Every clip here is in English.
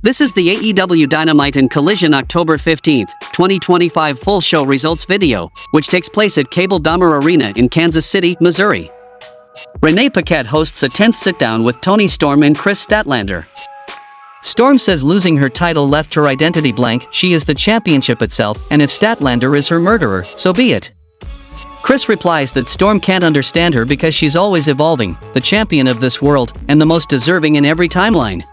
This is the AEW Dynamite and Collision October 15, 2025 full show results video, which takes place at Cable Dahmer Arena in Kansas City, Missouri. Renee Paquette hosts a tense sit-down with Toni Storm and Kris Statlander. Storm says losing her title left her identity blank. She is the championship itself, and if Statlander is her murderer, so be it. Kris replies that Storm can't understand her because she's always evolving, the champion of this world, and the most deserving in every timeline.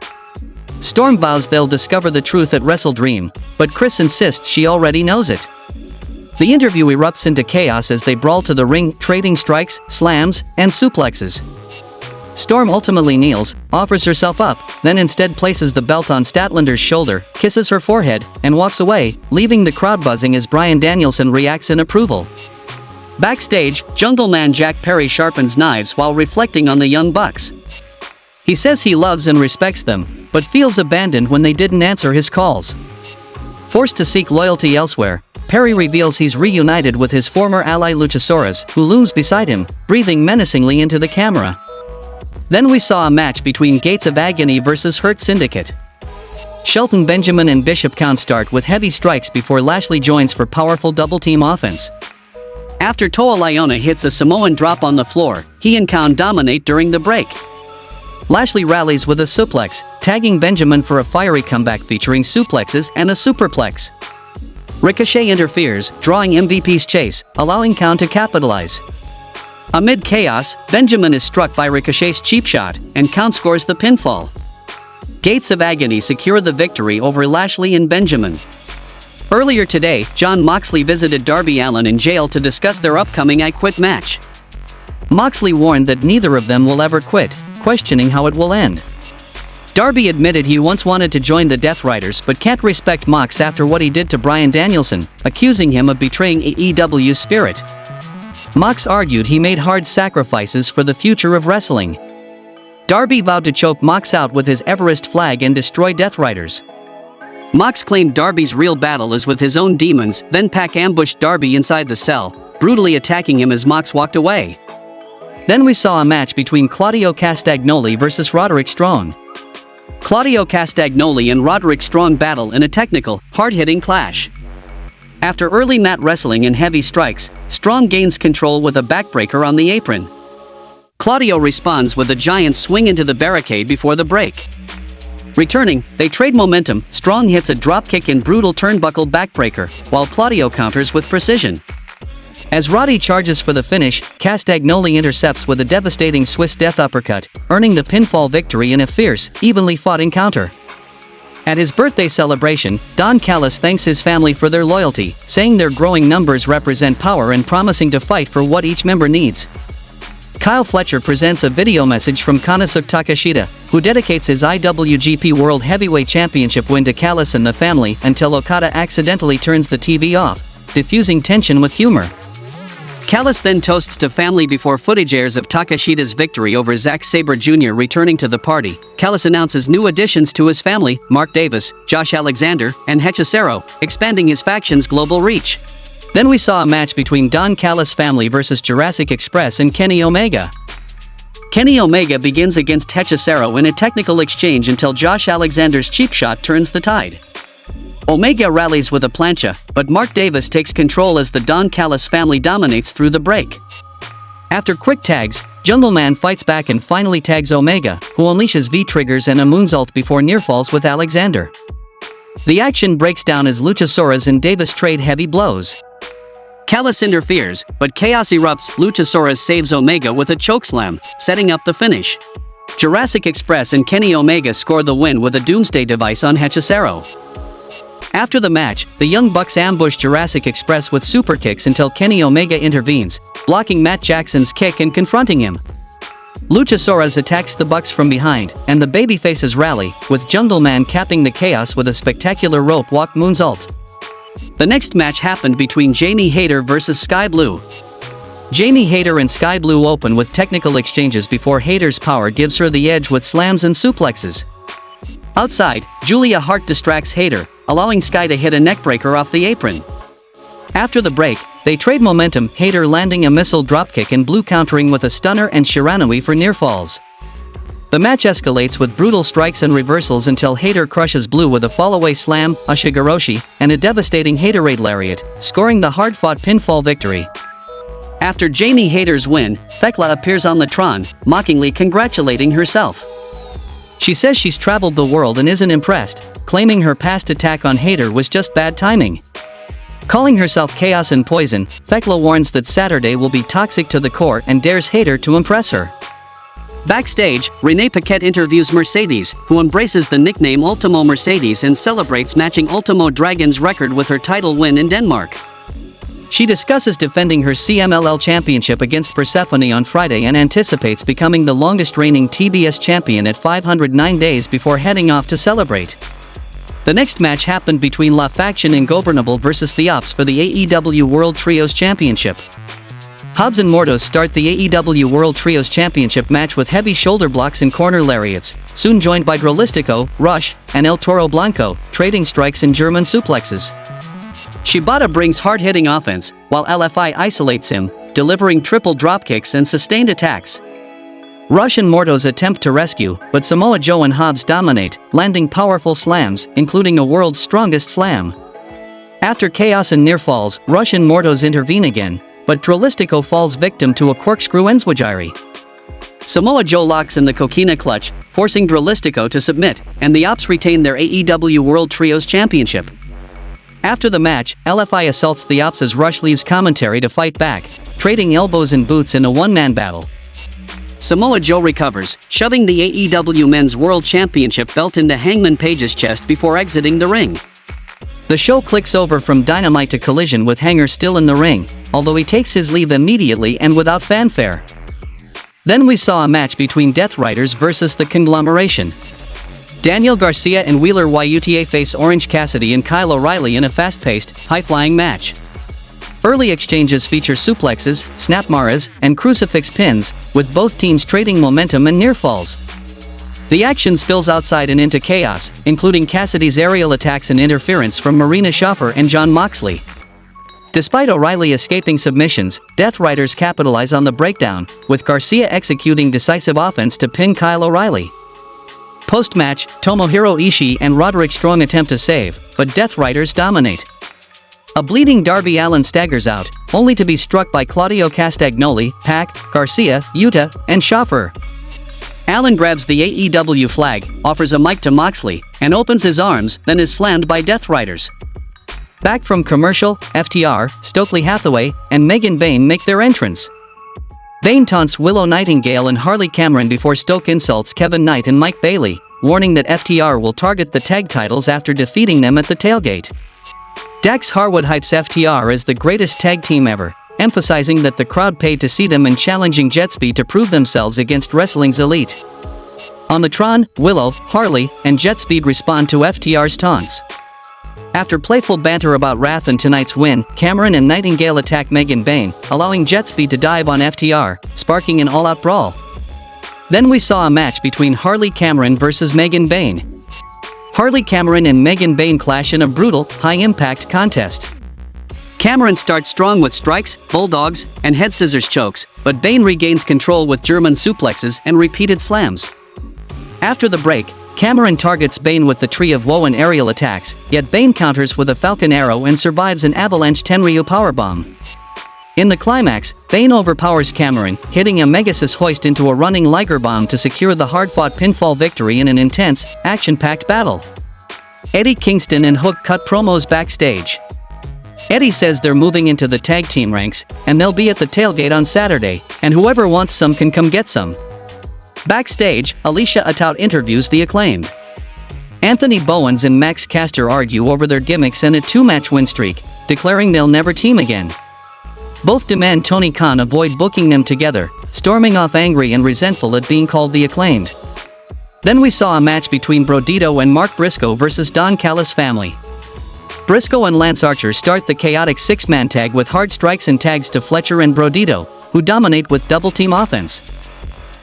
Storm vows they'll discover the truth at Wrestle Dream, but Kris insists she already knows it. The interview erupts into chaos as they brawl to the ring, trading strikes, slams, and suplexes. Storm ultimately kneels, offers herself up, then instead places the belt on Statlander's shoulder, kisses her forehead, and walks away, leaving the crowd buzzing as Bryan Danielson reacts in approval. Backstage, Jungle Man Jack Perry sharpens knives while reflecting on the Young Bucks. He says he loves and respects them, but feels abandoned when they didn't answer his calls. Forced to seek loyalty elsewhere, Perry reveals he's reunited with his former ally Luchasaurus, who looms beside him, breathing menacingly into the camera. Then we saw a match between Gates of Agony versus Hurt Syndicate. Shelton Benjamin and Bishop Count start with heavy strikes before Lashley joins for powerful double-team offense. After Toa Liona hits a Samoan drop on the floor, he and Count dominate during the break. Lashley rallies with a suplex, tagging Benjamin for a fiery comeback featuring suplexes and a superplex. Ricochet interferes, drawing MVP's chase, allowing Count to capitalize. Amid chaos, Benjamin is struck by Ricochet's cheap shot, and Count scores the pinfall. Gates of Agony secure the victory over Lashley and Benjamin. Earlier today, Jon Moxley visited Darby Allin in jail to discuss their upcoming I Quit match. Moxley warned that neither of them will ever quit, questioning how it will end. Darby admitted he once wanted to join the Death Riders but can't respect Mox after what he did to Bryan Danielson, accusing him of betraying AEW's spirit. Mox argued he made hard sacrifices for the future of wrestling. Darby vowed to choke Mox out with his Everest flag and destroy Death Riders. Mox claimed Darby's real battle is with his own demons, then Pac ambushed Darby inside the cell, brutally attacking him as Mox walked away. Then we saw a match between Claudio Castagnoli versus Roderick Strong. Claudio Castagnoli and Roderick Strong battle in a technical, hard-hitting clash. After early mat wrestling and heavy strikes, Strong gains control with a backbreaker on the apron. Claudio responds with a giant swing into the barricade before the break. Returning, they trade momentum. Strong hits a dropkick and brutal turnbuckle backbreaker, while Claudio counters with precision. As Roddy charges for the finish, Castagnoli intercepts with a devastating Swiss death uppercut, earning the pinfall victory in a fierce, evenly fought encounter. At his birthday celebration, Don Callis thanks his family for their loyalty, saying their growing numbers represent power and promising to fight for what each member needs. Kyle Fletcher presents a video message from Konosuke Takeshita, who dedicates his IWGP World Heavyweight Championship win to Callis and the family until Okada accidentally turns the TV off, diffusing tension with humor. Callis then toasts to family before footage airs of Takeshita's victory over Zack Sabre Jr. returning to the party. Callis announces new additions to his family, Mark Davis, Josh Alexander, and Hechicero, expanding his faction's global reach. Then we saw a match between Don Callis' family versus Jurassic Express and Kenny Omega. Kenny Omega begins against Hechicero in a technical exchange until Josh Alexander's cheap shot turns the tide. Omega rallies with a plancha, but Mark Davis takes control as the Don Callis family dominates through the break. After quick tags, Jungle Man fights back and finally tags Omega, who unleashes V-triggers and a moonsault before near-falls with Alexander. The action breaks down as Luchasaurus and Davis trade heavy blows. Callis interferes, but chaos erupts. Luchasaurus saves Omega with a chokeslam, setting up the finish. Jurassic Express and Kenny Omega score the win with a doomsday device on Hechicero. After the match, the Young Bucks ambush Jurassic Express with super kicks until Kenny Omega intervenes, blocking Matt Jackson's kick and confronting him. Luchasaurus attacks the Bucks from behind, and the babyfaces rally, with Jungle Man capping the chaos with a spectacular rope walk moonsault. The next match happened between Jamie Hayter versus Sky Blue. Jamie Hayter and Sky Blue open with technical exchanges before Hayter's power gives her the edge with slams and suplexes. Outside, Julia Hart distracts Hayter, allowing Sky to hit a neckbreaker off the apron. After the break, they trade momentum, Hayter landing a missile dropkick and Blue countering with a stunner and Shiranui for near falls. The match escalates with brutal strikes and reversals until Hayter crushes Blue with a fallaway slam, a Shigoroshi, and a devastating Haterade lariat, scoring the hard-fought pinfall victory. After Jamie Hayter's win, Thekla appears on the Tron, mockingly congratulating herself. She says she's traveled the world and isn't impressed, claiming her past attack on Hayter was just bad timing. Calling herself Chaos and Poison, Thekla warns that Saturday will be toxic to the core and dares Hayter to impress her. Backstage, Renee Paquette interviews Mercedes, who embraces the nickname Ultimo Mercedes and celebrates matching Ultimo Dragon's record with her title win in Denmark. She discusses defending her CMLL championship against Persephone on Friday and anticipates becoming the longest reigning TBS champion at 509 days before heading off to celebrate. The next match happened between La Faction Ingobernable versus The Ops for the AEW World Trios Championship. Hobbs and Mordos start the AEW World Trios Championship match with heavy shoulder blocks and corner lariats, soon joined by Drolistico, Rush, and El Toro Blanco, trading strikes and German suplexes. Shibata brings hard-hitting offense, while LFI isolates him, delivering triple dropkicks and sustained attacks. Rush and Mordos attempt to rescue, but Samoa Joe and Hobbs dominate, landing powerful slams, including a world's strongest slam. After chaos and near falls, Rush and Mordos intervene again, but Drolistico falls victim to a corkscrew enzwajiri. Samoa Joe locks in the Coquina clutch, forcing Drolistico to submit, and the Ops retain their AEW World Trios Championship. After the match, LFI assaults the Ops as Rush leaves commentary to fight back, trading elbows and boots in a one-man battle. Samoa Joe recovers, shoving the AEW Men's World Championship belt into Hangman Page's chest before exiting the ring. The show clicks over from Dynamite to Collision with Hanger still in the ring, although he takes his leave immediately and without fanfare. Then we saw a match between Death Riders versus the Conglomeration. Daniel Garcia and Wheeler Yuta face Orange Cassidy and Kyle O'Reilly in a fast-paced, high-flying match. Early exchanges feature suplexes, snapmaras, and crucifix pins, with both teams trading momentum and near falls. The action spills outside and into chaos, including Cassidy's aerial attacks and interference from Marina Shaffer and Jon Moxley. Despite O'Reilly escaping submissions, Death Riders capitalize on the breakdown, with Garcia executing decisive offense to pin Kyle O'Reilly. Post-match, Tomohiro Ishii and Roderick Strong attempt to save, but Death Riders dominate. A bleeding Darby Allin staggers out, only to be struck by Claudio Castagnoli, Pac, Garcia, Yuta, and Shaffer. Allin grabs the AEW flag, offers a mic to Moxley, and opens his arms, then is slammed by Death Riders. Back from commercial, FTR, Stokely Hathaway, and Megan Bayne make their entrance. Bayne taunts Willow Nightingale and Harley Cameron before Stoke insults Kevin Knight and Mike Bailey, warning that FTR will target the tag titles after defeating them at the tailgate. Dax Harwood hypes FTR as the greatest tag team ever, emphasizing that the crowd paid to see them and challenging Jetspeed to prove themselves against wrestling's elite. On the Tron, Willow, Harley, and Jetspeed respond to FTR's taunts. After playful banter about Wrath and tonight's win, Cameron and Nightingale attack Megan Bayne, allowing Jetspeed to dive on FTR, sparking an all-out brawl. Then we saw a match between Harley Cameron versus Megan Bayne. Harley Cameron and Megan Bayne clash in a brutal, high-impact contest. Cameron starts strong with strikes, bulldogs, and head scissors chokes, but Bayne regains control with German suplexes and repeated slams. After the break, Cameron targets Bayne with the Tree of Woe and aerial attacks, yet Bayne counters with a Falcon Arrow and survives an Avalanche Tenryu powerbomb. In the climax, Bayne overpowers Cameron, hitting a Megasis hoist into a running Liger Bomb to secure the hard-fought pinfall victory in an intense, action-packed battle. Eddie Kingston and Hook cut promos backstage. Eddie says they're moving into the tag team ranks, and they'll be at the tailgate on Saturday, and whoever wants some can come get some. Backstage, Alicia Atout interviews the Acclaimed. Anthony Bowens and Max Caster argue over their gimmicks and a two-match win streak, declaring they'll never team again. Both demand Tony Khan avoid booking them together, storming off angry and resentful at being called the Acclaimed. Then we saw a match between Brodito and Mark Briscoe versus Don Callis family. Briscoe and Lance Archer start the chaotic six-man tag with hard strikes and tags to Fletcher and Brodito, who dominate with double-team offense.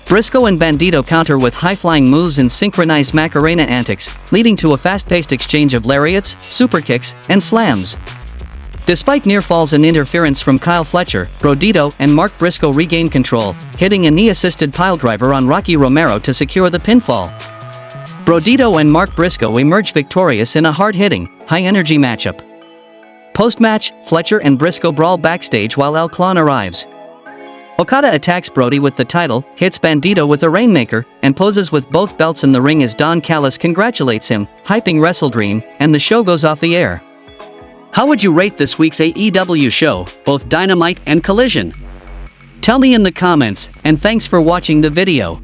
Briscoe and Bandito counter with high-flying moves and synchronized Macarena antics, leading to a fast-paced exchange of lariats, superkicks, and slams. Despite near falls and interference from Kyle Fletcher, Brodito and Mark Briscoe regained control, hitting a knee-assisted piledriver on Rocky Romero to secure the pinfall. Brodito and Mark Briscoe emerged victorious in a hard-hitting, high-energy matchup. Post-match, Fletcher and Briscoe brawl backstage while Acclaimed arrives. Okada attacks Brody with the title, hits Bandito with a Rainmaker, and poses with both belts in the ring as Don Callis congratulates him, hyping WrestleDream, and the show goes off the air. How would you rate this week's AEW show, both Dynamite and Collision? Tell me in the comments, and thanks for watching the video.